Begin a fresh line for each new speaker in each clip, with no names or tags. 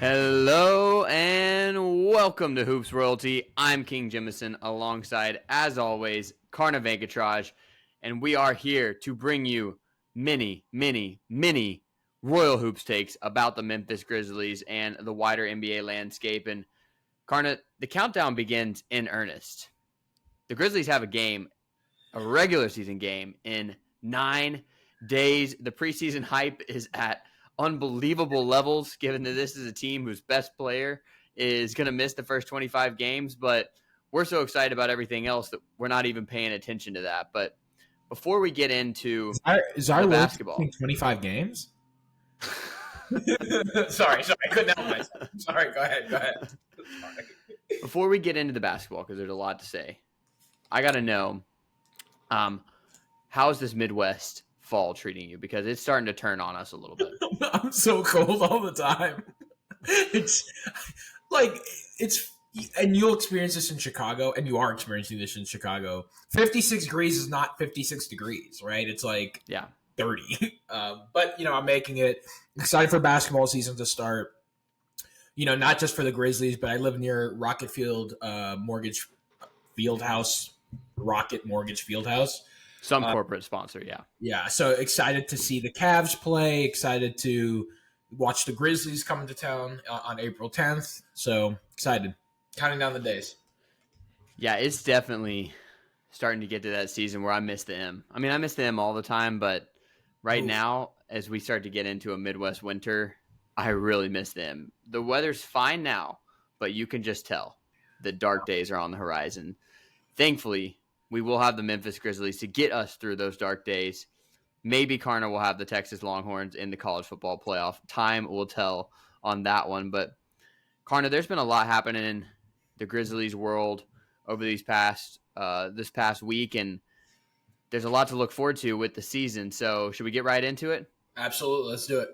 Hello and welcome to Hoops Royalty. I'm King Jemison alongside, as always, Karna Venkatraj, and we are here to bring you many Royal Hoops takes about the Memphis Grizzlies and the wider NBA landscape. And Karna, the countdown begins in earnest. The Grizzlies have a regular season game in 9 days. The preseason hype is at unbelievable levels, given that this is a team whose best player is going to miss the first 25 games. But we're so excited about everything else that we're not even paying attention to that. But before we get into
Ziaire
the basketball,
25 games. sorry, I couldn't help myself. Sorry, go ahead. Sorry.
Before we get into the basketball, because there's a lot to say, I got to know, how's this Midwest fall treating you? Because it's starting to turn on us a little bit.
I'm so cold all the time. And you'll experience this in Chicago, and you are experiencing this in Chicago. 56 degrees is not 56 degrees, right? It's like 30. But, I'm making it excited for basketball season to start. Not just for the Grizzlies, but I live near Rocket Mortgage Fieldhouse.
Some corporate sponsor, yeah.
Yeah, so excited to see the Cavs play, excited to watch the Grizzlies come to town on April 10th. So excited. Counting down the days.
Yeah, it's definitely starting to get to that season where I miss the M. I mean, I miss the M all the time, but right now, as we start to get into a Midwest winter, I really miss them. The weather's fine now, but you can just tell the dark days are on the horizon. Thankfully, we will have the Memphis Grizzlies to get us through those dark days. Maybe Karna will have the Texas Longhorns in the college football playoff. Time will tell on that one. But Karna, there's been a lot happening in the Grizzlies world over this past week, and there's a lot to look forward to with the season. So should we get right into it?
Absolutely. Let's do it.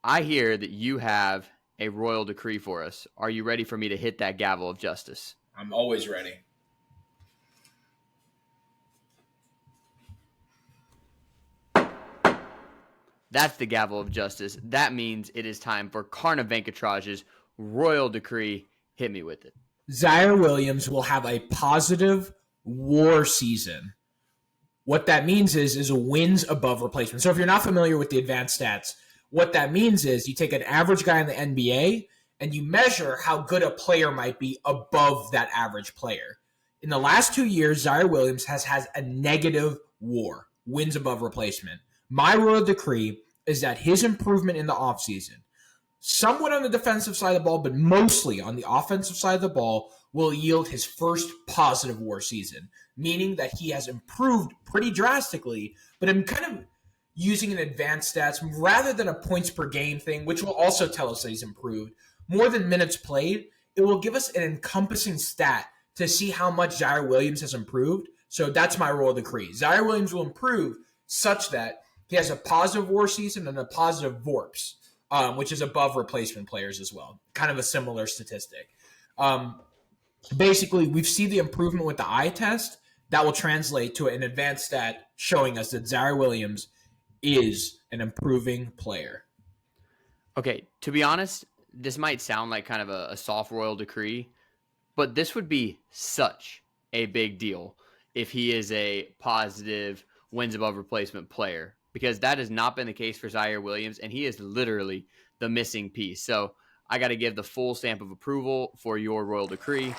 I hear that you have a royal decree for us. Are you ready for me to hit that gavel of justice?
I'm always ready.
That's the gavel of justice. That means it is time for Karna Venkatraj's royal decree. Hit me with it.
Ziaire Williams will have a positive WAR season. What that means is a wins above replacement. So if you're not familiar with the advanced stats, what that means is you take an average guy in the NBA and you measure how good a player might be above that average player. In the last 2 years, Ziaire Williams has a negative WAR, wins above replacement. My royal decree is that his improvement in the offseason, somewhat on the defensive side of the ball, but mostly on the offensive side of the ball, will yield his first positive WAR season, meaning that he has improved pretty drastically, but I'm kind of using an advanced stats rather than a points per game thing, which will also tell us that he's improved. More than minutes played, it will give us an encompassing stat to see how much Ziaire Williams has improved. So that's my royal decree. Ziaire Williams will improve such that he has a positive WAR season and a positive VORPS, which is above replacement players as well. Kind of a similar statistic. Basically, we've seen the improvement with the eye test. That will translate to an advanced stat showing us that Ziaire Williams is an improving player.
Okay, to be honest, this might sound like kind of a soft royal decree, but this would be such a big deal if he is a positive wins above replacement player, because that has not been the case for Ziaire Williams, and he is literally the missing piece. So I got to give the full stamp of approval for your royal decree.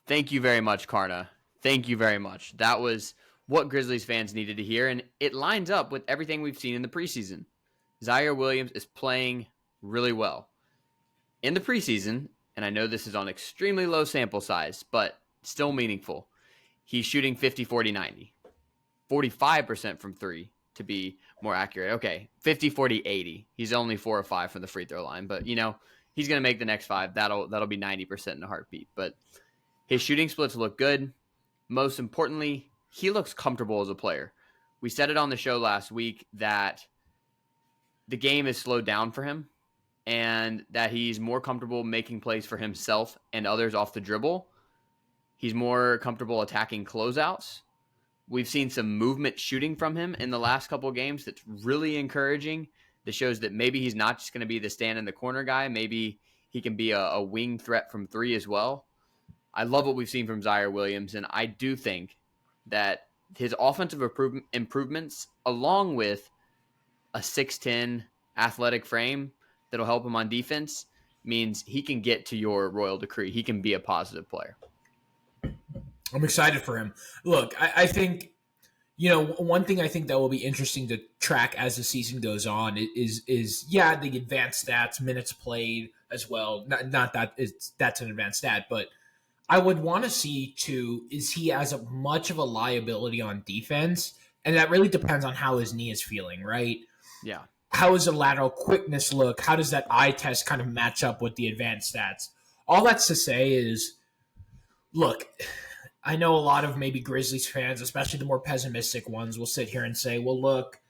Thank you very much, Karna. Thank you very much. That was what Grizzlies fans needed to hear, and it lines up with everything we've seen in the preseason. Ziaire Williams is playing really well. In the preseason, and I know this is on extremely low sample size, but still meaningful, he's shooting 50, 40, 90. 45% from three, to be more accurate. Okay, 50, 40, 80. He's only 4 or 5 from the free throw line, but, he's going to make the next 5. That'll be 90% in a heartbeat. But his shooting splits look good. Most importantly, he looks comfortable as a player. We said it on the show last week that the game is slowed down for him and that he's more comfortable making plays for himself and others off the dribble. He's more comfortable attacking closeouts. We've seen some movement shooting from him in the last couple of games that's really encouraging. This shows that maybe he's not just going to be the stand in the corner guy. Maybe he can be a wing threat from three as well. I love what we've seen from Ziaire Williams, and I do think that his offensive improvements, along with a 6'10 athletic frame that'll help him on defense, means he can get to your royal decree. He can be a positive player.
I'm excited for him. Look, I think, one thing I think that will be interesting to track as the season goes on is the advanced stats, minutes played as well. Not that that's an advanced stat, but I would want to see too, is he as much of a liability on defense? And that really depends on how his knee is feeling, right?
Yeah.
How does the lateral quickness look? How does that eye test kind of match up with the advanced stats? All that's to say is, look, I know a lot of maybe Grizzlies fans, especially the more pessimistic ones, will sit here and say, well, look,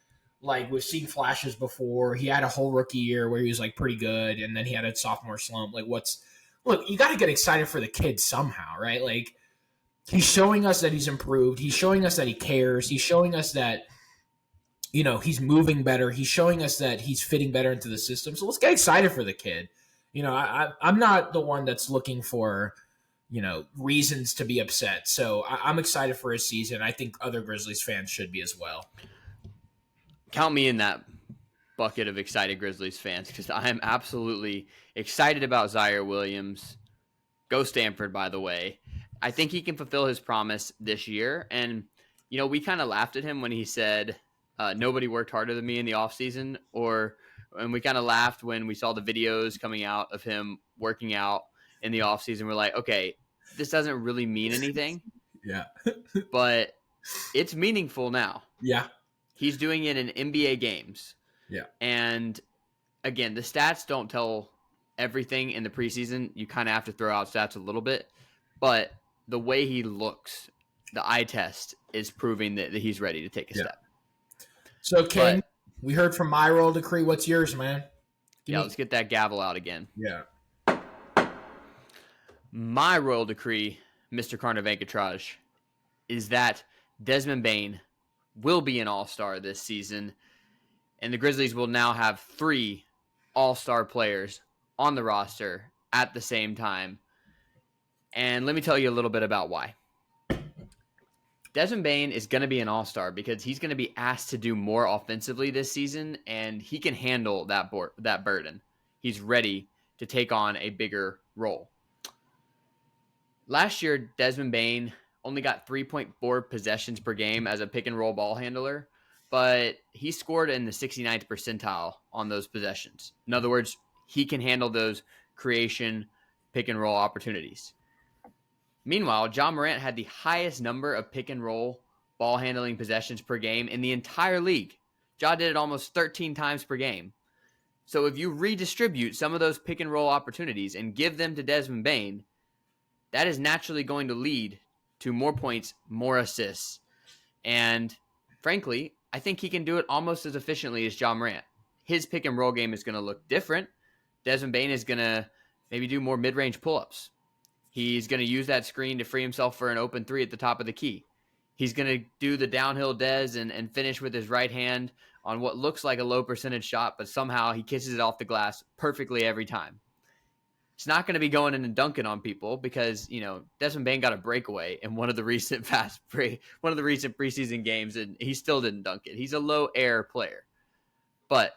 like we've seen flashes before. He had a whole rookie year where he was like pretty good, and then he had a sophomore slump. Look, you got to get excited for the kid somehow, right? Like, he's showing us that he's improved. He's showing us that he cares. He's showing us that, he's moving better. He's showing us that he's fitting better into the system. So let's get excited for the kid. I'm not the one that's looking for, reasons to be upset. So I'm excited for his season. I think other Grizzlies fans should be as well.
Count me in that bucket of excited Grizzlies fans, because I am absolutely excited about Ziaire Williams. Go Stanford, by the way. I think he can fulfill his promise this year. And, we kind of laughed at him when he said, nobody worked harder than me in the offseason. And we kind of laughed when we saw the videos coming out of him working out in the offseason. We're like, okay, this doesn't really mean anything.
Yeah.
But it's meaningful now.
Yeah.
He's doing it in NBA games.
Yeah.
And again, the stats don't tell everything in the preseason. You kind of have to throw out stats a little bit. But the way he looks, the eye test is proving that he's ready to take a step.
So, King, we heard from my royal decree. What's yours, man?
Let's get that gavel out again.
Yeah.
My royal decree, Mr. Karnavankatraj, is that Desmond Bane will be an all-star this season, and the Grizzlies will now have 3 all-star players on the roster at the same time. And let me tell you a little bit about why. Desmond Bane is going to be an all-star because he's going to be asked to do more offensively this season, and he can handle that burden. He's ready to take on a bigger role. Last year, Desmond Bane only got 3.4 possessions per game as a pick-and-roll ball handler, but he scored in the 69th percentile on those possessions. In other words, he can handle those creation pick-and-roll opportunities. Meanwhile, John Morant had the highest number of pick-and-roll ball handling possessions per game in the entire league. Ja did it almost 13 times per game. So if you redistribute some of those pick-and-roll opportunities and give them to Desmond Bane, that is naturally going to lead to more points, more assists. And frankly, I think he can do it almost as efficiently as John Morant. His pick-and-roll game is going to look different. Desmond Bane is going to maybe do more mid-range pull-ups. He's going to use that screen to free himself for an open 3 at the top of the key. He's going to do the downhill Dez and finish with his right hand on what looks like a low percentage shot, but somehow he kisses it off the glass perfectly every time. It's not going to be going in and dunking on people because, Desmond Bane got a breakaway in one of the recent preseason games, and he still didn't dunk it. He's a low air player, but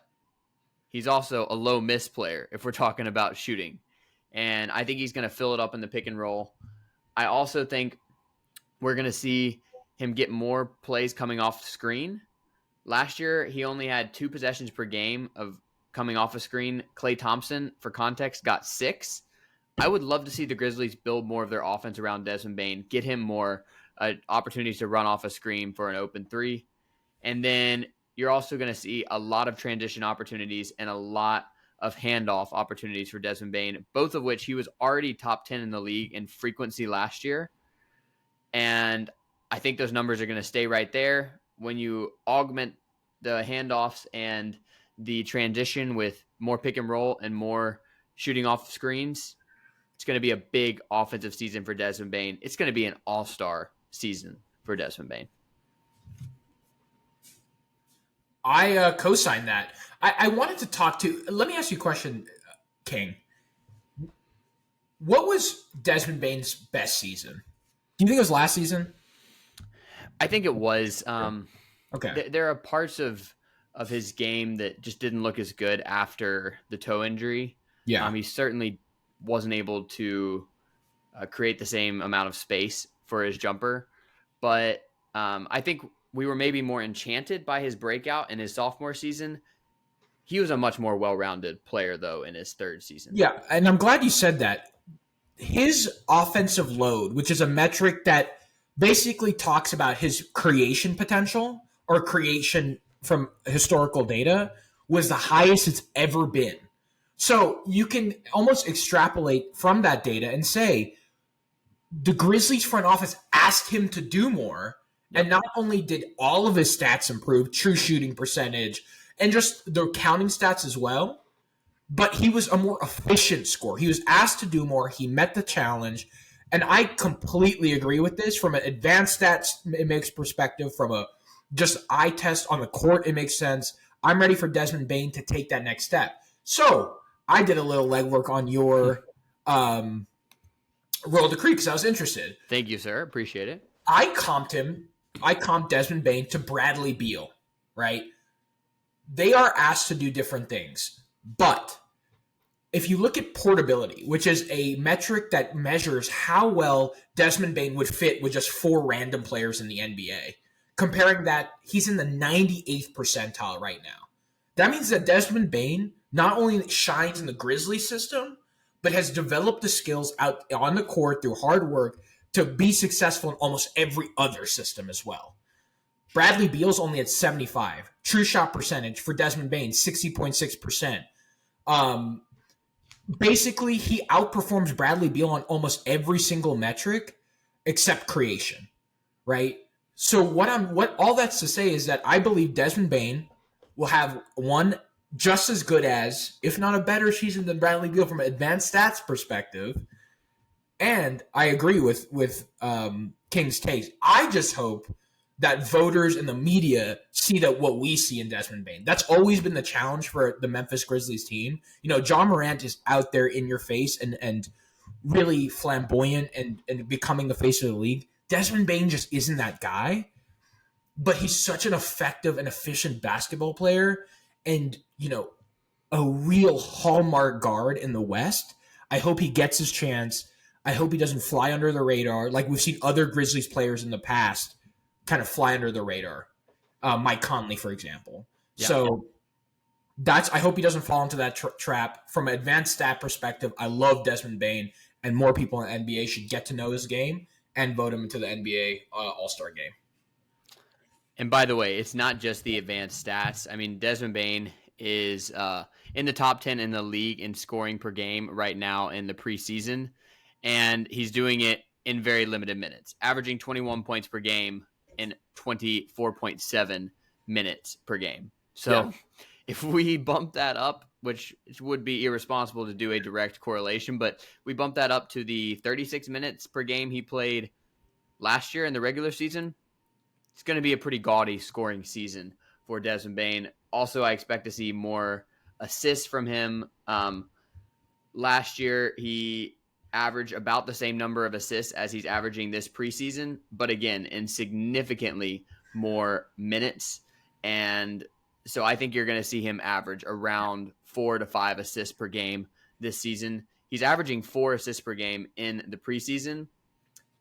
he's also a low miss player if we're talking about shooting. And I think he's going to fill it up in the pick and roll. I also think we're going to see him get more plays coming off the screen. Last year, he only had 2 possessions per game of coming off a screen. Klay Thompson, for context, got 6. I would love to see the Grizzlies build more of their offense around Desmond Bane, get him more opportunities to run off a screen for an open 3. And then you're also going to see a lot of transition opportunities and a lot of handoff opportunities for Desmond Bane, both of which he was already top 10 in the league in frequency last year. And I think those numbers are going to stay right there. When you augment the handoffs and the transition with more pick and roll and more shooting off screens, it's going to be a big offensive season for Desmond Bane. It's going to be an all-star season for Desmond Bane.
I co-sign that. I wanted to talk to. Let me ask you a question, King. What was Desmond Bane's best season? Do you think it was last season?
I think it was.
Okay.
There are parts of his game that just didn't look as good after the toe injury.
Yeah.
He certainly wasn't able to create the same amount of space for his jumper, but I think we were maybe more enchanted by his breakout in his sophomore season. He was a much more well-rounded player, though, in his third season.
Yeah, and I'm glad you said that. His offensive load, which is a metric that basically talks about his creation potential or creation from historical data, was the highest it's ever been. So you can almost extrapolate from that data and say the Grizzlies front office asked him to do more. And not only did all of his stats improve, true shooting percentage, and just the counting stats as well, but he was a more efficient scorer. He was asked to do more. He met the challenge. And I completely agree with this. From an advanced stats, it makes perspective. From a just eye test on the court, it makes sense. I'm ready for Desmond Bane to take that next step. So I did a little legwork on your roll decree because I was interested.
Thank you, sir. Appreciate it.
I comped Desmond Bane to Bradley Beal, right? They are asked to do different things. But if you look at portability, which is a metric that measures how well Desmond Bane would fit with just 4 random players in the NBA, comparing that, he's in the 98th percentile right now. That means that Desmond Bane not only shines in the Grizzlies system, but has developed the skills out on the court through hard work to be successful in almost every other system as well. Bradley Beal's only at 75. True shot percentage for Desmond Bane, 60.6%. Basically, he outperforms Bradley Beal on almost every single metric except creation, right? So what all that's to say is that I believe Desmond Bane will have one just as good as, if not a better season than Bradley Beal from an advanced stats perspective. And I agree with King's taste. I just hope that voters and the media see that what we see in Desmond Bane. That's always been the challenge for the Memphis Grizzlies team. You know, John Morant is out there in your face and really flamboyant and becoming the face of the league. Desmond Bane just isn't that guy, but he's such an effective and efficient basketball player and, you know, a real hallmark guard in the West. I hope he gets his chance. I hope he doesn't fly under the radar like we've seen other Grizzlies players in the past kind of fly under the radar. Mike Conley, for example. Yeah. So I hope he doesn't fall into that trap. From an advanced stat perspective, I love Desmond Bane, and more people in the NBA should get to know his game and vote him into the NBA All-Star game.
And by the way, it's not just the advanced stats. I mean, Desmond Bane is in the top 10 in the league in scoring per game right now in the preseason, and he's doing it in very limited minutes, averaging 21 points per game in 24.7 minutes per game. So if we bump that up, which would be irresponsible to do a direct correlation, but we bump that up to the 36 minutes per game he played last year in the regular season, it's going to be a pretty gaudy scoring season for Desmond Bane. Also, I expect to see more assists from him. Last year, he averaged about the same number of assists as he's averaging this preseason, but again, in significantly more minutes. And so I think you're going to see him average around 4 to 5 assists per game this season. He's averaging 4 assists per game in the preseason,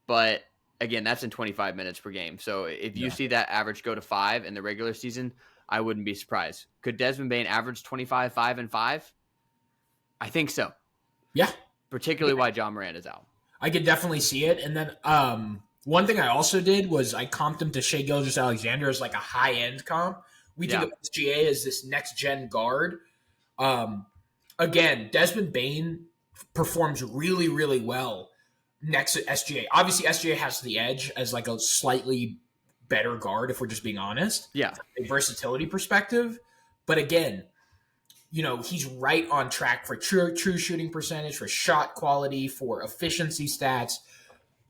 but again, that's in 25 minutes per game. So if you see that average go to 5 in the regular season, I wouldn't be surprised. Could Desmond Bane average 25, 5, and 5? I think so.
Yeah.
Particularly why John Morant is out.
I could definitely see it. And then one thing I also did was I comped him to Shai Gilgeous-Alexander as like a high-end comp. We think of SGA as this next-gen guard. Again, Desmond Bane performs really, really well next to SGA. Obviously, SGA has the edge as like a slightly better guard, if we're just being honest.
Yeah.
From a versatility perspective. But again, you know, he's right on track for true shooting percentage, for shot quality, for efficiency stats.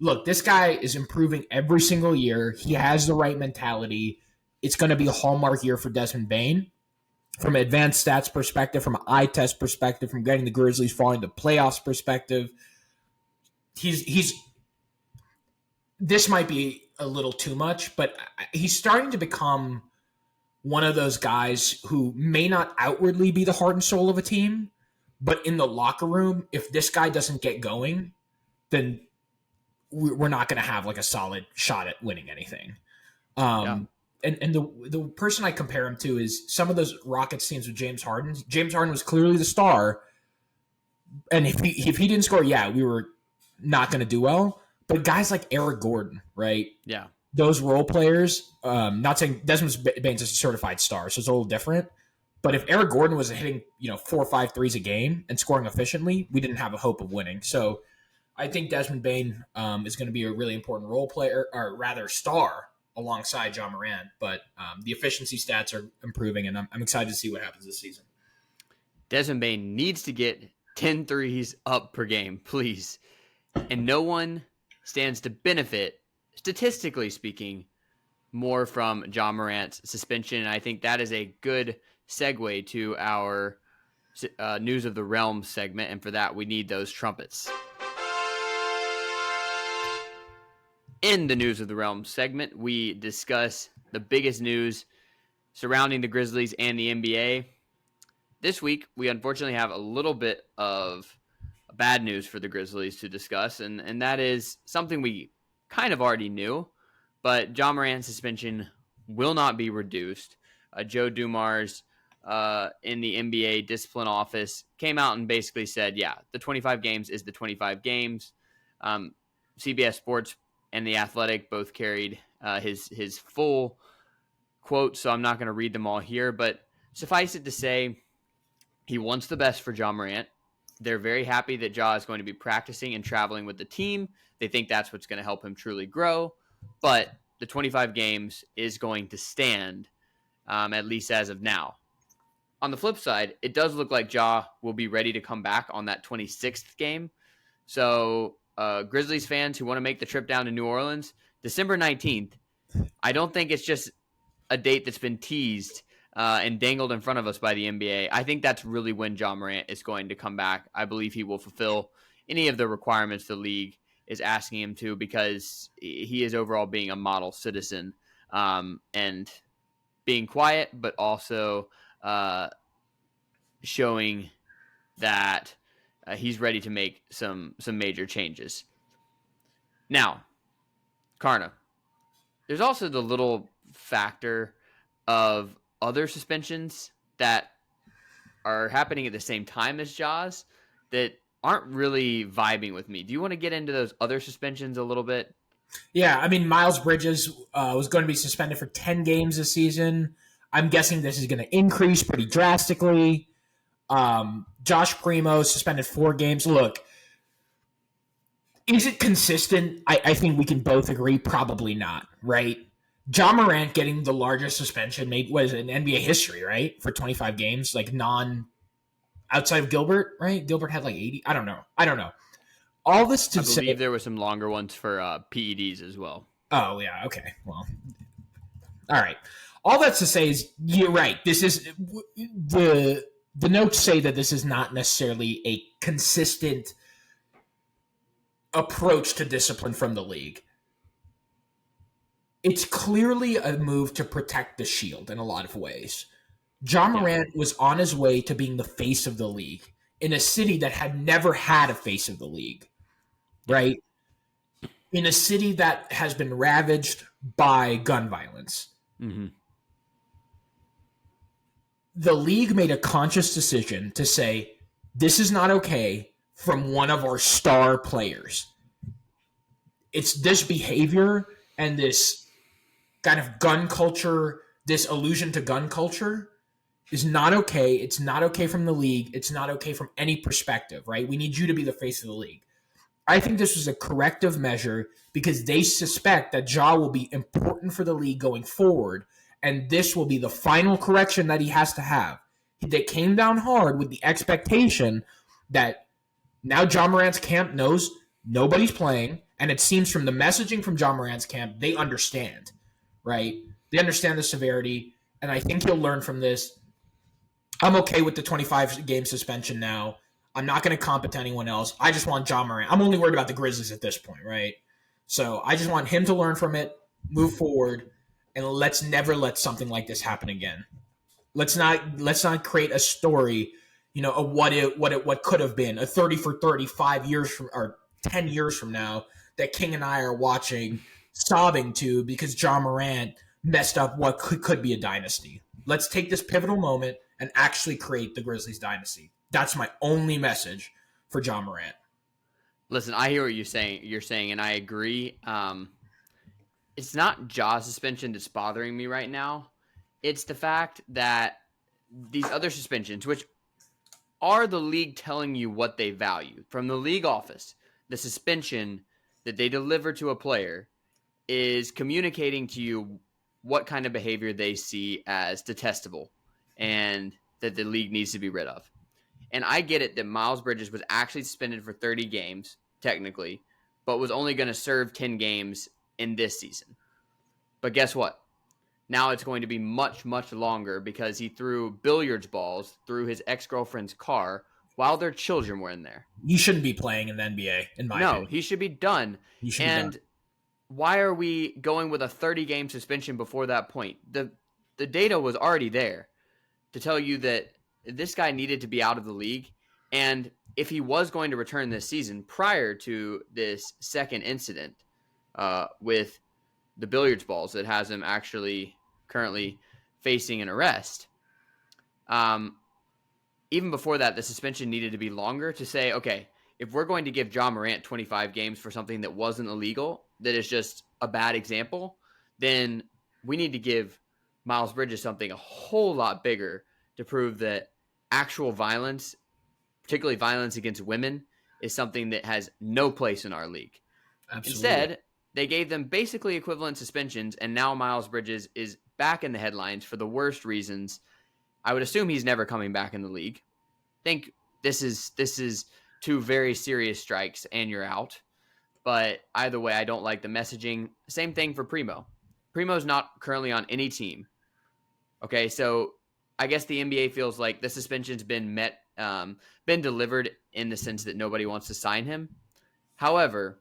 Look, this guy is improving every single year. He has the right mentality. it's going to be a hallmark year for Desmond Bane from an advanced stats perspective, from an eye test perspective, from getting the Grizzlies falling to playoffs perspective. He's this might be a little too much, but he's starting to become one of those guys who may not outwardly be the heart and soul of a team, but in the locker room, if this guy doesn't get going, then we're not going to have like a solid shot at winning anything. And the person I compare him to is some of those Rockets teams with James Harden. James Harden was clearly the star, and if he didn't score, we were not going to do well. But guys like Eric Gordon, right?
Yeah.
Those role players, not saying Desmond Bane's is a certified star, so it's a little different. But if Eric Gordon was hitting 4 or 5 threes a game and scoring efficiently, we didn't have a hope of winning. So I think Desmond Bane is going to be a really important role player, or rather star, alongside Ja Morant. But the efficiency stats are improving, and I'm excited to see what happens this season.
Desmond Bane needs to get 10 threes up per game, please. And no one stands to benefit, statistically speaking, more from Ja Morant's suspension. And I think that is a good segue to our News of the Realm segment. And for that, we need those trumpets. In the News of the Realm segment, we discuss the biggest news surrounding the Grizzlies and the NBA. This week, we unfortunately have a little bit of bad news for the Grizzlies to discuss, and that is something we kind of already knew, but Ja Morant's suspension will not be reduced. Joe Dumars in the NBA discipline office came out and basically said, the 25 games is the 25 games. CBS Sports and The Athletic both carried his full quote, so I'm not going to read them all here, but suffice it to say, he wants the best for Ja Morant. They're very happy that Ja is going to be practicing and traveling with the team. They think that's what's going to help him truly grow. But the 25 games is going to stand, at least as of now. On the flip side, it does look like Ja will be ready to come back on that 26th game. So Grizzlies fans who want to make the trip down to New Orleans, December 19th, I don't think it's just a date that's been teased and dangled in front of us by the NBA. I think that's really when Ja Morant is going to come back. I believe he will fulfill any of the requirements the league is asking him to, because he is overall being a model citizen and being quiet, but also showing that he's ready to make some major changes. Now, Karna, there's also the little factor of other suspensions that are happening at the same time as Ja's that aren't really vibing with me. Do you want to get into those other suspensions a little bit?
Yeah, I mean, Miles Bridges was going to be suspended for 10 games this season. I'm guessing this is going to increase pretty drastically. Josh Primo suspended 4 games. Look, is it consistent? I think we can both agree probably not, right? Ja Morant getting the largest suspension made was in NBA history, right? For 25 games, like outside of Gilbert, right? Gilbert had like 80. I don't know. All this to say,
I believe there were some longer ones for PEDs as well.
Oh yeah, okay. Well, all right. All that's to say is you're right. This is the notes say that this is not necessarily a consistent approach to discipline from the league. It's clearly a move to protect the shield in a lot of ways. Ja Morant was on his way to being the face of the league in a city that had never had a face of the league, right? In a city that has been ravaged by gun violence.
Mm-hmm.
The league made a conscious decision to say, this is not okay from one of our star players. It's this behavior and this kind of gun culture, this allusion to gun culture is not okay. It's not okay from the league. It's not okay from any perspective, right? We need you to be the face of the league. I think this was a corrective measure because they suspect that Ja will be important for the league going forward, and this will be the final correction that he has to have. They came down hard with the expectation that now Ja Morant's camp knows nobody's playing, and it seems from the messaging from Ja Morant's camp, they understand. Right? They understand the severity, and I think he'll learn from this. I'm okay with the 25-game suspension now. I'm not going to comp it to anyone else. I just want Ja Morant. I'm only worried about the Grizzlies at this point, right? So I just want him to learn from it, move forward, and let's never let something like this happen again. Let's not create a story, of what could have been a 30 for 35 years from or 10 years from now that King and I are watching, sobbing to because Ja Morant messed up what could be a dynasty. Let's take this pivotal moment and actually create the Grizzlies dynasty. That's my only message for Ja Morant.
Listen, I hear what you're saying, and I agree. It's not Ja's suspension that's bothering me right now. It's the fact that these other suspensions, which are the league telling you what they value from the league office, the suspension that they deliver to a player is communicating to you what kind of behavior they see as detestable and that the league needs to be rid of. And I get it that Miles Bridges was actually suspended for 30 games, technically, but was only going to serve 10 games in this season. But guess what? Now it's going to be much, much longer because he threw billiards balls through his ex-girlfriend's car while their children were in there.
He shouldn't be playing in the NBA, in my opinion.
No, he should be done.
He should be done.
Why are we going with a 30-game suspension before that point? The data was already there to tell you that this guy needed to be out of the league. And if he was going to return this season prior to this second incident with the billiards balls that has him actually currently facing an arrest, even before that, the suspension needed to be longer to say, okay, if we're going to give Ja Morant 25 games for something that wasn't illegal, that is just a bad example, then we need to give Miles Bridges something a whole lot bigger to prove that actual violence, particularly violence against women, is something that has no place in our league.
Absolutely.
Instead, they gave them basically equivalent suspensions, and now Miles Bridges is back in the headlines for the worst reasons. I would assume he's never coming back in the league. I think this is two very serious strikes, and you're out. But either way, I don't like the messaging. Same thing for Primo. Primo's not currently on any team. Okay, so I guess the NBA feels like the suspension's been delivered in the sense that nobody wants to sign him. However,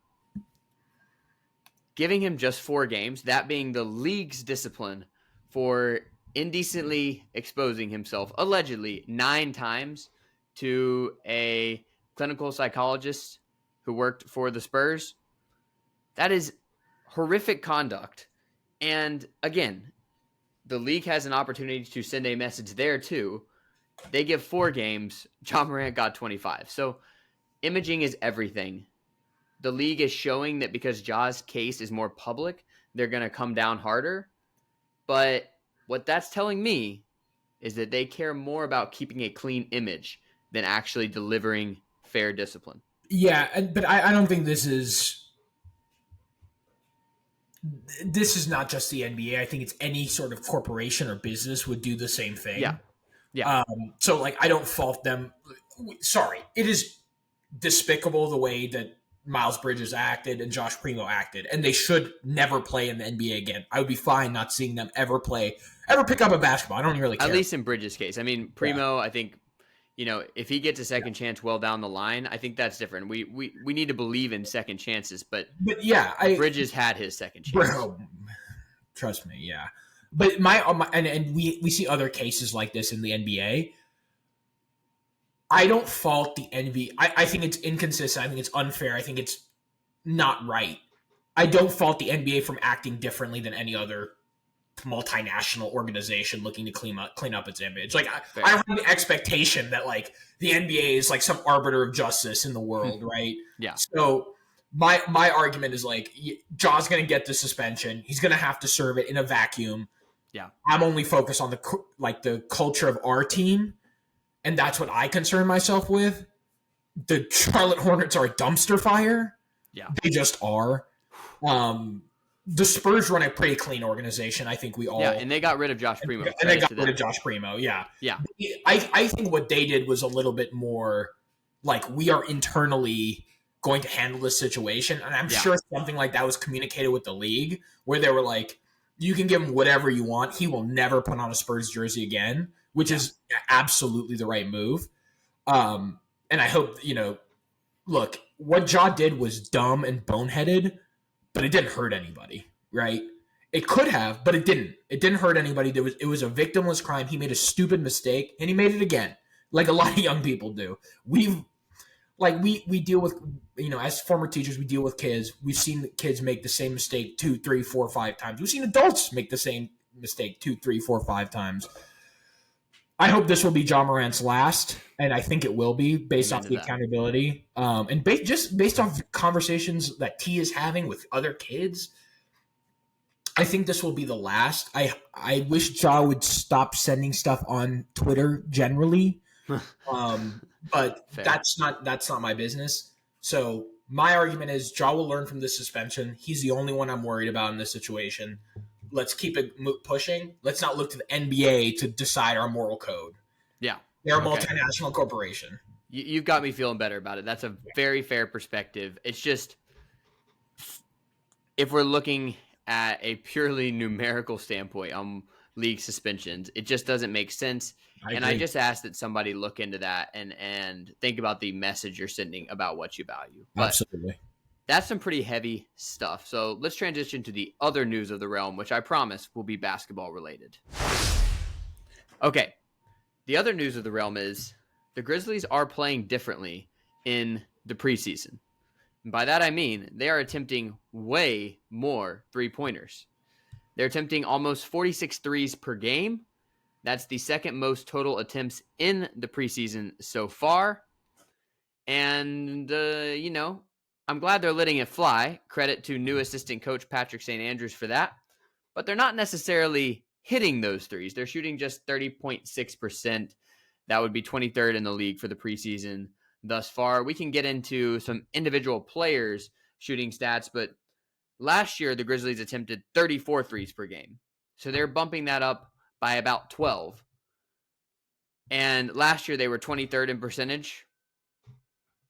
giving him just 4 games, that being the league's discipline for indecently exposing himself, allegedly 9 times, to a clinical psychologist who worked for the Spurs, that is horrific conduct. And again, the league has an opportunity to send a message there too. They give 4 games. Ja Morant got 25. So imaging is everything. The league is showing that because Ja's case is more public, they're going to come down harder. But what that's telling me is that they care more about keeping a clean image than actually delivering fair discipline.
Yeah, but I don't think this is not just the NBA. I think it's any sort of corporation or business would do the same thing.
Yeah.
So I don't fault them. Sorry, it is despicable the way that Miles Bridges acted and Josh Primo acted, and they should never play in the NBA again. I would be fine not seeing them ever pick up a basketball. I don't really care.
At least in Bridges' case. I mean, Primo, yeah. I think, if he gets a second chance well down the line, I think that's different. We need to believe in second chances, but yeah, Bridges had his second chance.
Bro, trust me, yeah. But and we see other cases like this in the NBA. I don't fault the NBA. I think it's inconsistent. I think it's unfair. I think it's not right. I don't fault the NBA from acting differently than any other multinational organization looking to clean up its image. I don't have the expectation that the NBA is some arbiter of justice in the world, right?
Yeah.
So my argument is Ja's going to get the suspension. He's going to have to serve it in a vacuum.
Yeah.
I'm only focused on the culture of our team. And that's what I concern myself with. The Charlotte Hornets are a dumpster fire.
Yeah.
They just are. The Spurs run a pretty clean organization. I think we all...
Yeah, and they got rid of Josh Primo.
And they got rid of Josh Primo, yeah.
Yeah.
I think what they did was a little bit more we are internally going to handle this situation. And I'm sure something like that was communicated with the league where they were You can give him whatever you want. He will never put on a Spurs jersey again, which is absolutely the right move. And I hope, look, what Ja did was dumb and boneheaded, but it didn't hurt anybody, right? It could have, but it didn't. It didn't hurt anybody. It was a victimless crime. He made a stupid mistake, and he made it again, like a lot of young people do. We deal with, as former teachers, we deal with kids. We've seen kids make the same mistake 2, 3, 4, 5 times. We've seen adults make the same mistake 2, 3, 4, 5 times. I hope this will be Ja Morant's last, and I think it will be based off the accountability. And just based off conversations that T is having with other kids, I think this will be the last. I wish Ja would stop sending stuff on Twitter generally, but
Fair.
that's not my business. So my argument is Ja will learn from this suspension. He's the only one I'm worried about in this situation. Let's keep it pushing. Let's not look to the NBA to decide our moral code.
Yeah.
They're a multinational corporation.
You've got me feeling better about it. That's a very fair perspective. It's just, if we're looking at a purely numerical standpoint on league suspensions, it just doesn't make sense. I just ask that somebody look into that and think about the message you're sending about what you value. But
absolutely.
That's some pretty heavy stuff. So let's transition to the other news of the realm, which I promise will be basketball related. Okay. The other news of the realm is the Grizzlies are playing differently in the preseason. And by that I mean they are attempting way more three-pointers. They're attempting almost 46 threes per game. That's the second most total attempts in the preseason so far. And, I'm glad they're letting it fly. Credit to new assistant coach Patrick St. Andrews for that. But they're not necessarily hitting those threes. They're shooting just 30.6%. That would be 23rd in the league for the preseason thus far. We can get into some individual players shooting stats, but last year the Grizzlies attempted 34 threes per game. So they're bumping that up by about 12. And last year they were 23rd in percentage.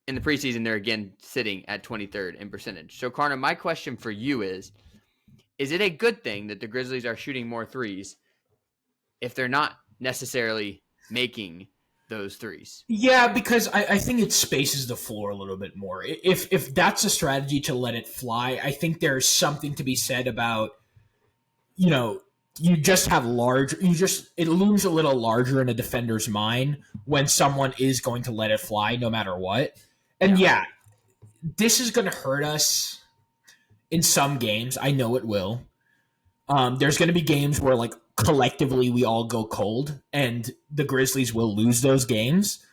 In the preseason, they're again sitting at 23rd in percentage. So, Carter, my question for you is it a good thing that the Grizzlies are shooting more threes if they're not necessarily making those threes?
Yeah, because I think it spaces the floor a little bit more. If that's a strategy to let it fly, I think there's something to be said about, you just have it looms a little larger in a defender's mind when someone is going to let it fly no matter what. And this is going to hurt us in some games. I know it will. There's going to be games where, like, collectively we all go cold, and the Grizzlies will lose those games.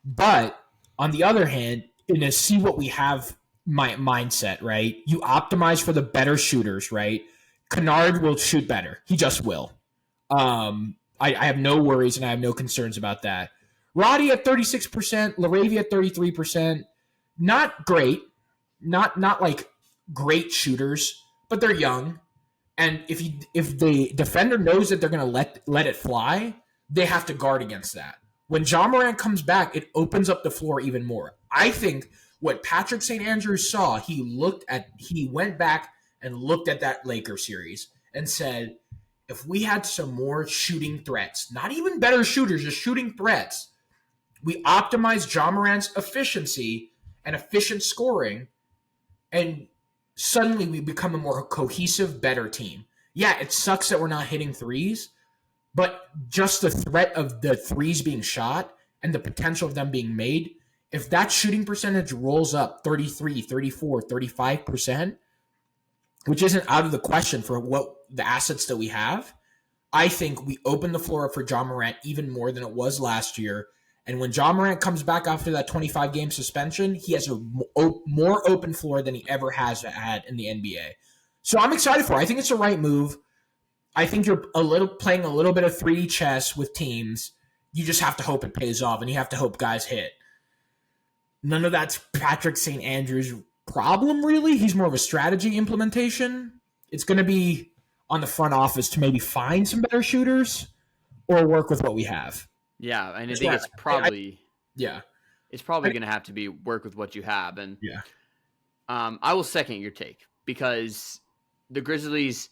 But on the other hand, in a see what we have mindset, right? You optimize for the better shooters, right? Kennard will shoot better. He just will. I have no worries and I have no concerns about that. Roddy at 36%, LaRavia at 33%. Not great. Not like great shooters, but they're young. And if the defender knows that they're going to let it fly, they have to guard against that. When Ja Morant comes back, it opens up the floor even more. I think what Patrick St. Andrews saw, he went back and looked at that Lakers series and said, if we had some more shooting threats, not even better shooters, just shooting threats, we optimize Ja Morant's efficiency and efficient scoring, and suddenly we become a more cohesive, better team. Yeah, it sucks that we're not hitting threes, but just the threat of the threes being shot and the potential of them being made, if that shooting percentage rolls up 33, 34, 35%, which isn't out of the question for what the assets that we have, I think we open the floor up for Ja Morant even more than it was last year. And when Ja Morant comes back after that 25-game suspension, he has a more open floor than he ever has had in the NBA. So I'm excited for it. I think it's the right move. I think you're playing a little bit of 3D chess with teams. You just have to hope it pays off, and you have to hope guys hit. None of that's Patrick St. Andrews' problem, really. He's more of a strategy implementation. It's going to be on the front office to maybe find some better shooters or work with what we have.
Yeah, and I think it's probably it's probably going to have to be work with what you have. And I will second your take because the Grizzlies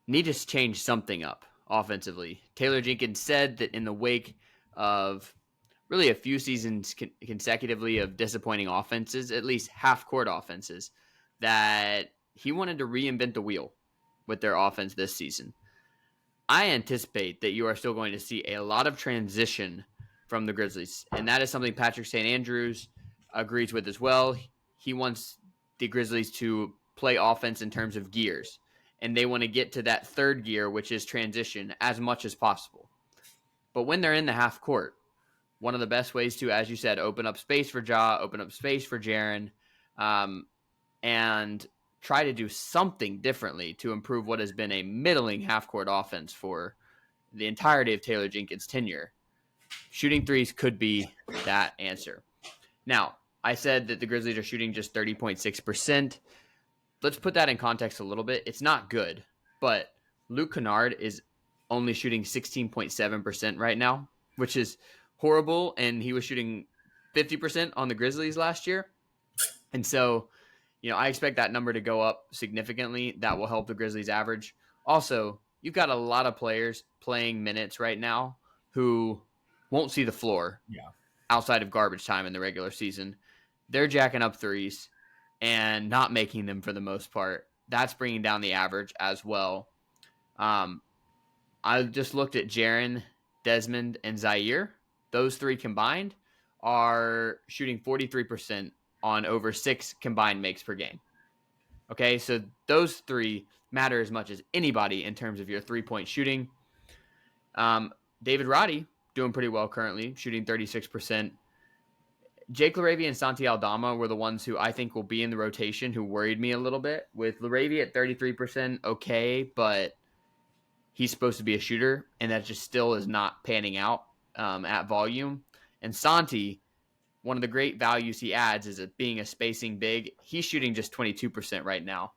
need to change something up offensively. Taylor Jenkins said that in the wake of really a few seasons consecutively of disappointing offenses, at least half-court offenses, that he wanted to reinvent the wheel with their offense this season. I anticipate that you are still going to see a lot of transition from the Grizzlies, and that is something Patrick St. Andrews agrees with as well. He wants the Grizzlies to play offense in terms of gears, and they want to get to that third gear, which is transition, as much as possible. But when they're in the half court, one of the best ways to, as you said, open up space for Ja, open up space for Jaren, and try to do something differently to improve what has been a middling half-court offense for the entirety of Taylor Jenkins' tenure. Shooting threes could be that answer. Now, I said that the Grizzlies are shooting just 30.6%. Let's put that in context a little bit. It's not good, but Luke Kennard is only shooting 16.7% right now, which is horrible, and he was shooting 50% on the Grizzlies last year. And so, I expect that number to go up significantly. That will help the Grizzlies average. Also, you've got a lot of players playing minutes right now who won't see the floor outside of garbage time in the regular season. They're jacking up threes and not making them for the most part. That's bringing down the average as well. I just looked at Jaren, Desmond, and Ziaire. Those three combined are shooting 43% on over 6 combined makes per game. Okay, so those three matter as much as anybody in terms of your three-point shooting. David Roddy doing pretty well currently, shooting 36%. Jake LaRavia and Santi Aldama were the ones who I think will be in the rotation who worried me a little bit. With LaRavia at 33%, okay, but he's supposed to be a shooter, and that just still is not panning out at volume. And Santi, one of the great values he adds is being a spacing big. He's shooting just 22% right now.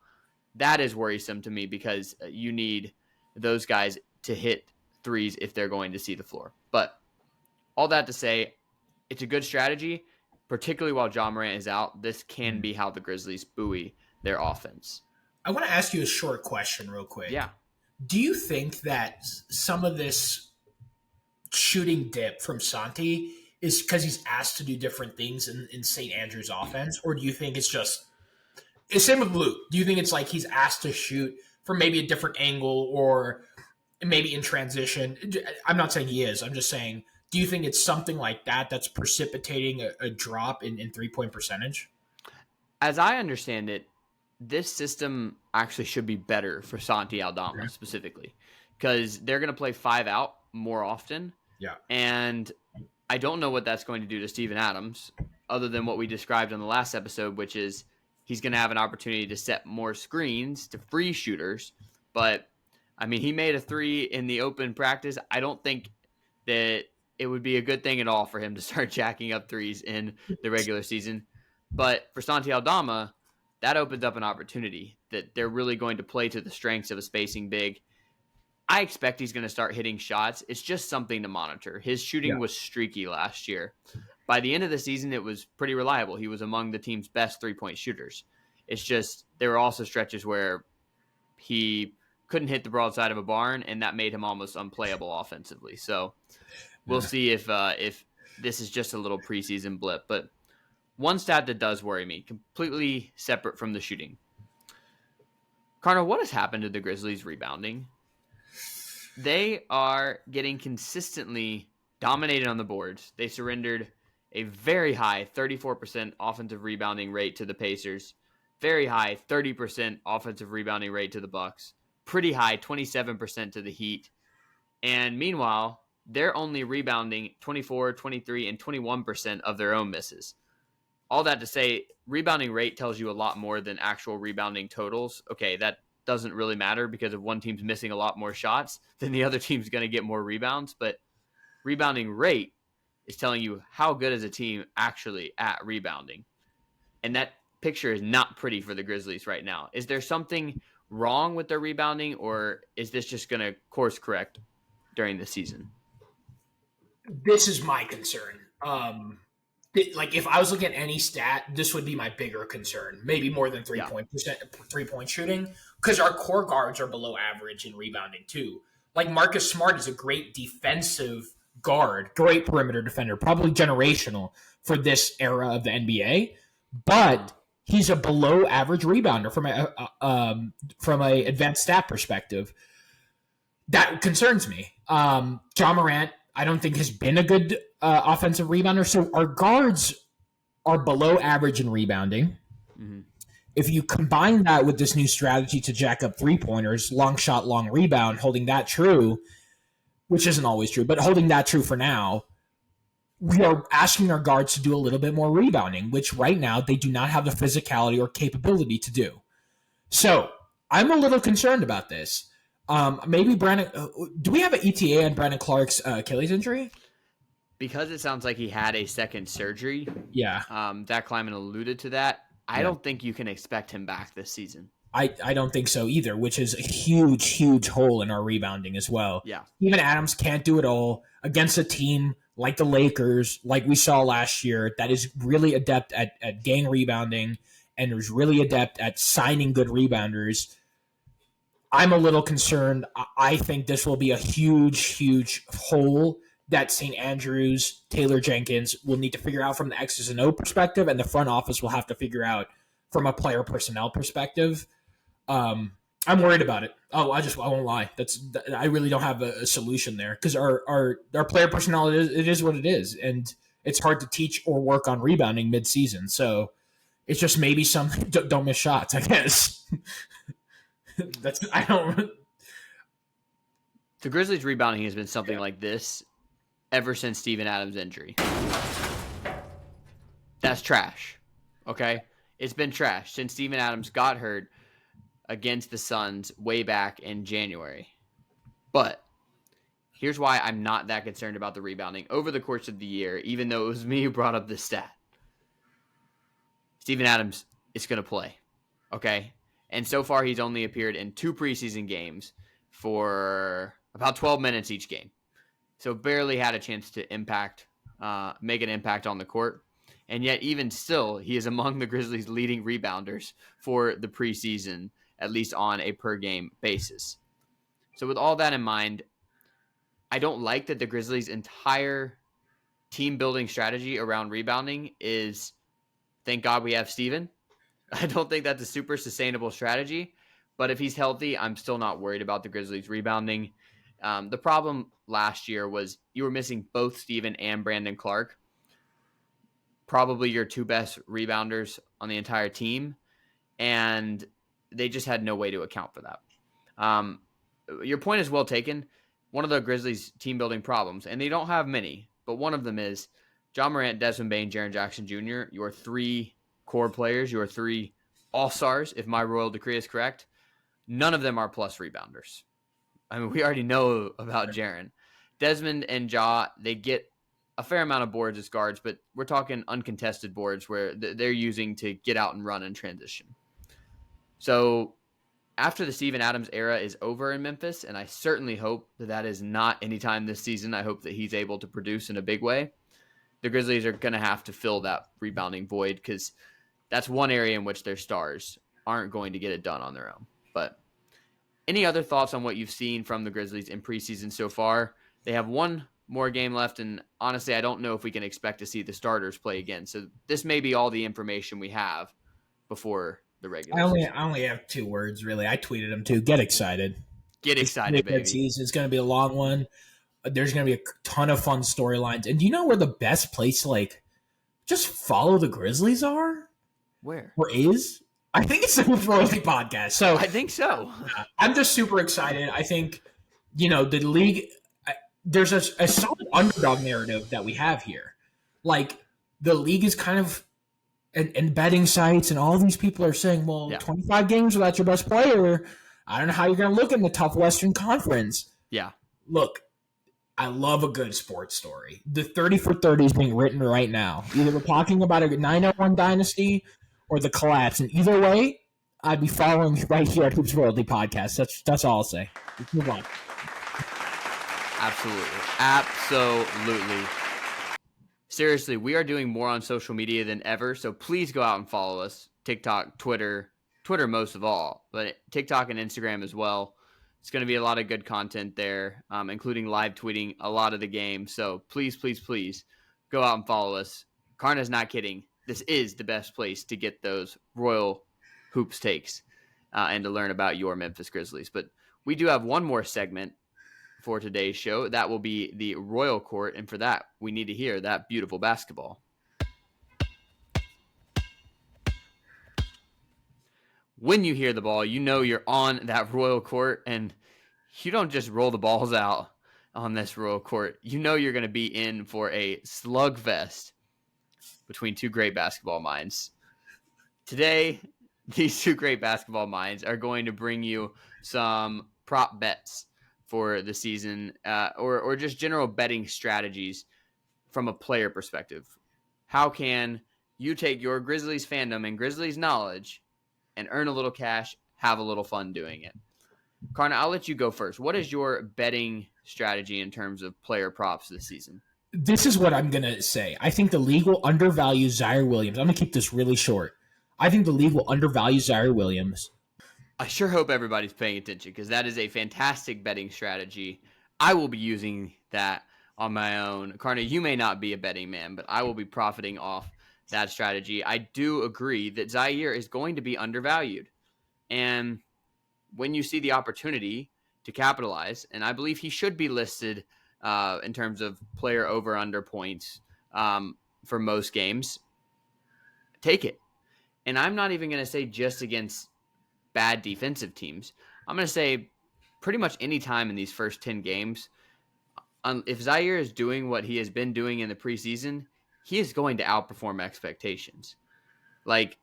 That is worrisome to me because you need those guys to hit threes if they're going to see the floor. But all that to say, it's a good strategy, particularly while Ja Morant is out. This can be how the Grizzlies buoy their offense.
I want to ask you a short question real quick.
Yeah.
Do you think that some of this shooting dip from Santi is because he's asked to do different things in St. Andrew's offense? Or do you think it's just – same with Luke. Do you think it's like he's asked to shoot from maybe a different angle or maybe in transition? I'm not saying he is. I'm just saying, do you think it's something like that that's precipitating a drop in three-point percentage?
As I understand it, this system actually should be better for Santi Aldama specifically because they're going to play 5 out more often.
Yeah.
And I don't know what that's going to do to Steven Adams other than what we described in the last episode, which is he's going to have an opportunity to set more screens to free shooters. But, I mean, he made a 3 in the open practice. I don't think that it would be a good thing at all for him to start jacking up threes in the regular season. But for Santi Aldama, that opens up an opportunity that they're really going to play to the strengths of a spacing big. I expect he's going to start hitting shots. It's just something to monitor. His shooting was streaky last year. By the end of the season, it was pretty reliable. He was among the team's best three-point shooters. It's just there were also stretches where he couldn't hit the broadside of a barn, and that made him almost unplayable offensively. So we'll see if this is just a little preseason blip. But one stat that does worry me, completely separate from the shooting. Connor, what has happened to the Grizzlies rebounding? They are getting consistently dominated on the boards. They surrendered a very high 34% offensive rebounding rate to the Pacers, very high 30% offensive rebounding rate to the Bucks, pretty high 27% to the Heat. And meanwhile, they're only rebounding 24, 23, and 21% of their own misses. All that to say, rebounding rate tells you a lot more than actual rebounding totals. Okay, that doesn't really matter because if one team's missing a lot more shots, then the other team's going to get more rebounds. But rebounding rate is telling you how good is a team actually at rebounding. And that picture is not pretty for the Grizzlies right now. Is there something wrong with their rebounding, or is this just going to course correct during the season?
This is my concern. Like if I was looking at any stat, this would be my bigger concern. Maybe more than 3-point shooting, because our core guards are below average in rebounding too. Like Marcus Smart is a great defensive guard, great perimeter defender, probably generational for this era of the NBA, but he's a below average rebounder from a advanced stat perspective. That concerns me. Ja Morant, I don't think has been a good offensive rebounder. So our guards are below average in rebounding.
Mm-hmm.
If you combine that with this new strategy to jack up 3-pointers, long shot, long rebound, holding that true, which isn't always true, but holding that true for now, we are asking our guards to do a little bit more rebounding, which right now they do not have the physicality or capability to do. So I'm a little concerned about this. Maybe Brandon. Do we have an ETA on Brandon Clark's Achilles injury?
Because it sounds like he had a second surgery.
Yeah.
Zach Kleiman alluded to that. I don't think you can expect him back this season.
I don't think so either, which is a huge, huge hole in our rebounding as well.
Yeah.
Even Adams can't do it all against a team like the Lakers, like we saw last year, that is really adept at gang rebounding and is really adept at signing good rebounders. I'm a little concerned. I think this will be a huge, huge hole that St. Andrews, Taylor Jenkins will need to figure out from the X's and O perspective, and the front office will have to figure out from a player personnel perspective. I'm worried about it. I won't lie. I really don't have a solution there because our player personnel, it is what it is, and it's hard to teach or work on rebounding mid-season. So it's just maybe something. Don't miss shots, I guess. The
Grizzlies rebounding has been something like this ever since Steven Adams' injury. That's trash. Okay? It's been trash since Steven Adams got hurt against the Suns way back in January. But here's why I'm not that concerned about the rebounding over the course of the year, even though it was me who brought up this stat. Steven Adams is going to play. Okay? And so far, he's only appeared in 2 preseason games for about 12 minutes each game. So barely had a chance to make an impact on the court. And yet, even still, he is among the Grizzlies' leading rebounders for the preseason, at least on a per-game basis. So with all that in mind, I don't like that the Grizzlies' entire team-building strategy around rebounding is, thank God we have Steven. I don't think that's a super sustainable strategy, but if he's healthy, I'm still not worried about the Grizzlies rebounding. The problem last year was you were missing both Steven and Brandon Clark, probably your 2 best rebounders on the entire team, and they just had no way to account for that. Your point is well taken. One of the Grizzlies' team-building problems, and they don't have many, but one of them is Ja Morant, Desmond Bane, Jaren Jackson Jr., your 3 core players, your 3 all-stars, if my royal decree is correct. None of them are plus rebounders. I mean, we already know about Jaren. Desmond and Ja, they get a fair amount of boards as guards, but we're talking uncontested boards where they're using to get out and run and transition. So after the Steven Adams era is over in Memphis, and I certainly hope that is not anytime this season, I hope that he's able to produce in a big way, the Grizzlies are going to have to fill that rebounding void because that's one area in which their stars aren't going to get it done on their own. But any other thoughts on what you've seen from the Grizzlies in preseason so far? They have one more game left, and honestly, I don't know if we can expect to see the starters play again. So this may be all the information we have before the regular season.
I only have 2 words, really. I tweeted them too. Get excited.
Get excited, baby.
It's going to be a long one. There's going to be a ton of fun storylines. And do you know where the best place to, just follow the Grizzlies are?
Where?
Or is? I think it's the Hoops Royalty podcast. So
I think so.
I'm just super excited. I think, the league, there's a solid underdog narrative that we have here. The league is kind of, and betting sites and all these people are saying, 25 games without your best player, I don't know how you're going to look in the tough Western Conference.
Yeah.
Look, I love a good sports story. The 30 for 30 is being written right now. Either we're talking about a 901 dynasty or the collapse. And either way, I'd be following right here at Hoops Royalty Podcast. That's all I'll say. Let's move on.
Absolutely. seriously, we are doing more on social media than ever. So please go out and follow us. TikTok, Twitter most of all, but TikTok and Instagram as well. It's going to be a lot of good content there, including live tweeting a lot of the game. So please, please, please go out and follow us. Karna's not kidding. This is the best place to get those Royal Hoops takes and to learn about your Memphis Grizzlies. But we do have one more segment for today's show. That will be the Royal Court. And for that, we need to hear that beautiful basketball. When you hear the ball, you know you're on that Royal Court, and you don't just roll the balls out on this Royal Court. You know you're going to be in for a slugfest between two great basketball minds. Today, these two great basketball minds are going to bring you some prop bets for the season, or just general betting strategies from a player perspective. How can you take your Grizzlies fandom and Grizzlies knowledge and earn a little cash, have a little fun doing it? Karna, I'll let you go first. What is your betting strategy in terms of player props this season?
This is what I'm going to say. I think the league will undervalue Ziaire Williams. I'm going to keep this really short. I think the league will undervalue Ziaire Williams.
I sure hope everybody's paying attention because that is a fantastic betting strategy. I will be using that on my own. Karna, you may not be a betting man, but I will be profiting off that strategy. I do agree that Ziaire is going to be undervalued. And when you see the opportunity to capitalize, and I believe he should be listed in terms of player over-under points for most games, take it. And I'm not even going to say just against bad defensive teams. I'm going to say pretty much any time in these first 10 games, if Ziaire is doing what he has been doing in the preseason, he is going to outperform expectations. Like,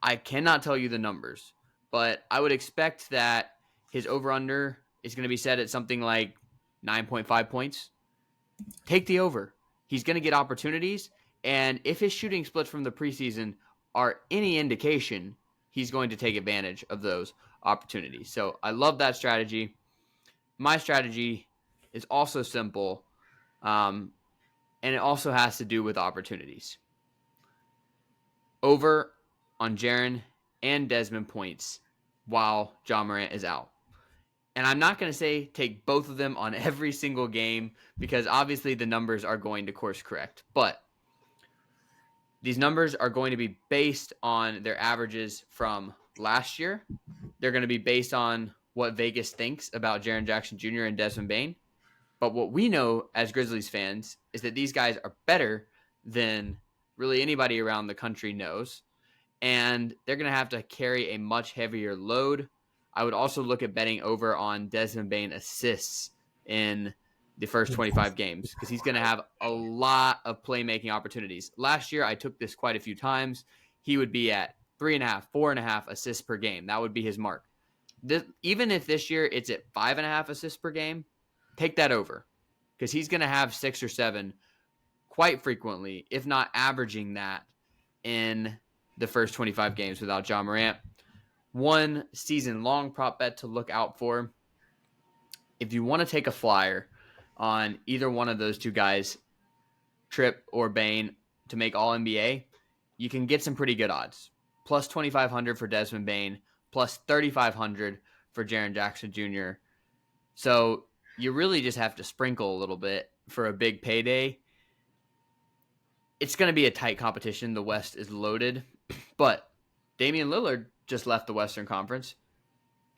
I cannot tell you the numbers, but I would expect that his over-under is going to be set at something like 9.5 points. Take the over. He's going to get opportunities, and if his shooting splits from the preseason are any indication, he's going to take advantage of those opportunities. So I love that strategy. My strategy is also simple, and it also has to do with opportunities. Over on Jaren and Desmond points while Ja Morant is out. And I'm not going to say take both of them on every single game because obviously the numbers are going to course correct. But these numbers are going to be based on their averages from last year. They're going to be based on what Vegas thinks about Jaren Jackson Jr. and Desmond Bane. But what we know as Grizzlies fans is that these guys are better than really anybody around the country knows. And they're going to have to carry a much heavier load. I would also look at betting over on Desmond Bane assists in the first 25 games because he's going to have a lot of playmaking opportunities. Last year, I took this quite a few times. He would be at 3.5, 4.5 assists per game. That would be his mark. Even if this year it's at 5.5 assists per game, take that over because he's going to have 6 or 7 quite frequently, if not averaging that in the first 25 games without Ja Morant. One season-long prop bet to look out for. If you want to take a flyer on either one of those two guys, Tripp or Bane, to make All-NBA, you can get some pretty good odds. Plus 2,500 for Desmond Bane, plus 3,500 for Jaren Jackson Jr. So you really just have to sprinkle a little bit for a big payday. It's going to be a tight competition. The West is loaded. But Damian Lillard just left the Western Conference.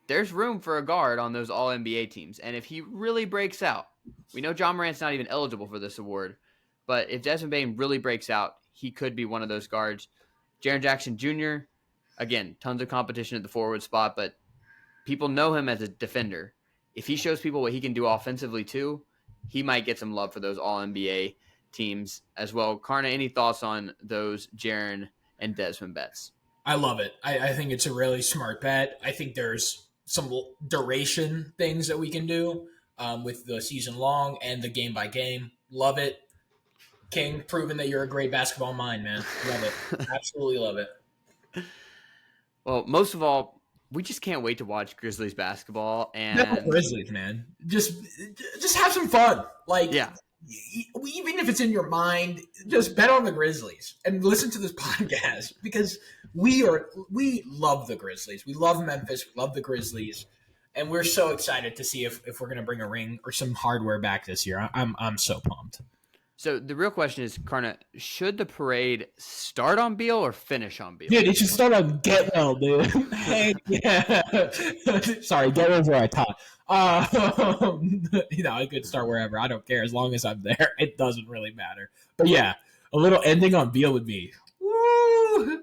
There's room for a guard on those All-NBA teams. And if he really breaks out, we know Ja Morant's not even eligible for this award, but if Desmond Bane really breaks out, he could be one of those guards. Jaren Jackson Jr., again, tons of competition at the forward spot, but people know him as a defender. If he shows people what he can do offensively too, he might get some love for those All-NBA teams as well. Karna, any thoughts on those Jaren and Desmond bets?
I love it. I think it's a really smart bet. I think there's some duration things that we can do with the season long and the game by game. Love it. King, proving that you're a great basketball mind, man. Love it. Absolutely love it.
Well, most of all, we just can't wait to watch Grizzlies basketball. And
No, Grizzlies, man. Just have some fun. Like,
yeah.
even if it's in your mind, just bet on the Grizzlies and listen to this podcast because we love the Grizzlies. We love Memphis. We love the Grizzlies. And we're so excited to see if we're going to bring a ring or some hardware back this year. I'm so pumped.
So the real question is, Karna, should the parade start on Beal or finish on Beal?
Dude, it should start on Get Well, dude. Hey, yeah. Sorry, Get Well's where I taught. I could start wherever. I don't care as long as I'm there. It doesn't really matter. But yeah, a little ending on Beal would be, woo,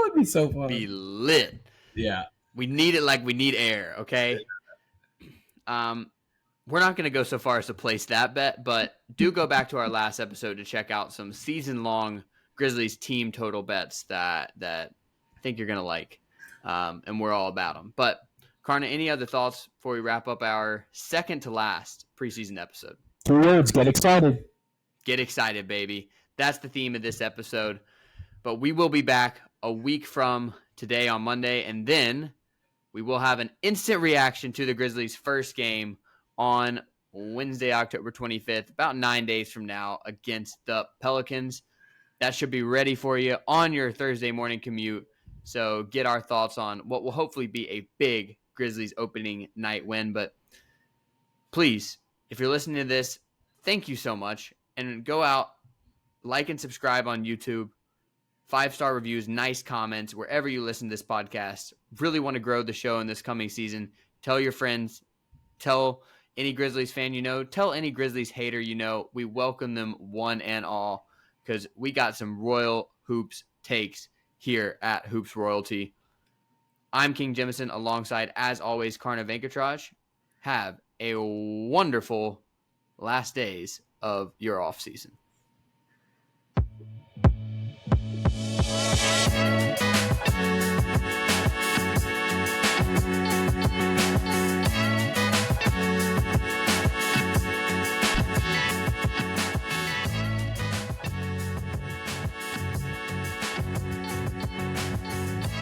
it'd be so fun.
Be lit.
Yeah.
We need it like we need air, okay? We're not going to go so far as to place that bet, but do go back to our last episode to check out some season-long Grizzlies team total bets that I think you're going to like, and we're all about them. But, Karna, any other thoughts before we wrap up our second-to-last preseason episode?
3 words, get excited.
Get excited, baby. That's the theme of this episode. But we will be back a week from today on Monday, and then we will have an instant reaction to the Grizzlies' first game on Wednesday, October 25th, about 9 days from now against the Pelicans. That should be ready for you on your Thursday morning commute. So get our thoughts on what will hopefully be a big Grizzlies opening night win. But please, if you're listening to this, thank you so much. And go out, like and subscribe on YouTube. 5-star reviews, nice comments, wherever you listen to this podcast. Really want to grow the show in this coming season. Tell your friends. Tell any Grizzlies fan you know. Tell any Grizzlies hater you know. We welcome them one and all because we got some Royal Hoops takes here at Hoops Royalty. I'm King Jemison alongside, as always, Karna Venkatraj. Have a wonderful last days of your off season.